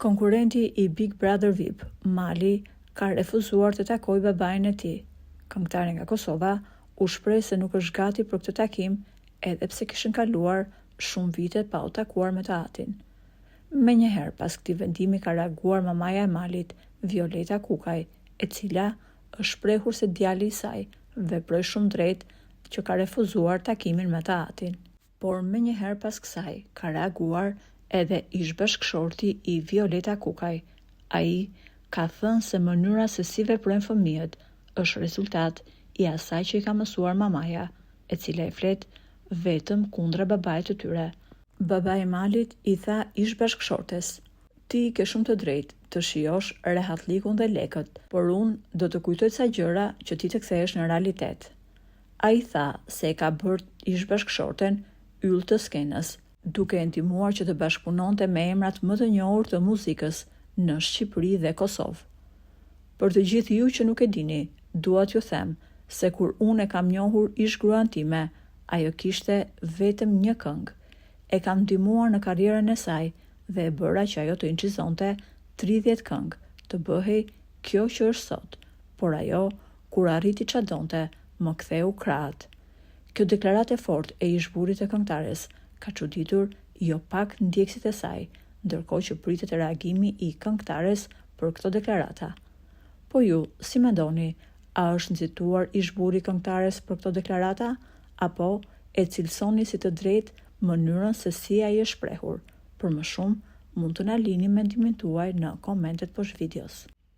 Konkurrenti i Big Brother VIP, Mali, ka refuzuar të takojë babain e tij. Këngëtari nga Kosova u shpreh se nuk është gati për këtë takim, edhe pse kishin kaluar shumë vite pa u takuar me të atin. Menjëherë pas këtij vendimi ka reaguar mamaja e Malit, Violeta Kukaj, e cila është shprehur se djali i saj veproi shumë drejt që ka refuzuar takimin me të atin. Por menjëherë pas kësaj ka reaguar edhe ish bashkëshorti i Violeta Kukaj. Ai ka thënë se mënyra se si veprojnë fëmijët është rezultat i asaj që i ka mësuar mamaja, e cila e flet vetëm kundra babait të tyre. Babai i Malit i tha ish bashkëshortes: "Ti ke shumë të drejtë të shijosh rehatlikun dhe lekët, por unë do të kujtoj ca gjëra që ti të kthehesh në realitet." Ai tha se e ka bërë ish bashkëshorten yll të skenës, duke e ndihmuar që të bashkëpunonte me emrat më të njohur të muzikës në Shqipëri dhe Kosovë. Për të gjithë ju që nuk e dini, dua t'ju them se kur unë e kam njohur ish gruan time, ajo kishte vetëm një këngë. E kam ndihmuar në karrierën e saj dhe e bëra që ajo të incizonte 30 këngë, të bëhej kjo që është sot, por ajo, kur arriti ç'a donte, më ktheu krahët. Kjo deklaratë e fortë e ish burrit të këngëtares ka çuditur jo pak ndjekësit e saj, ndërkohë që pritet reagimi i këngëtares për këto deklarata. Po ju, si mendoni, a është nxituar ish burri i këngëtares për këto deklarata, apo e cilësoni si të drejtë mënyrën se si ai është shprehur? Për më shumë, mund të na lini mendimin tuaj në komentet poshtë videos.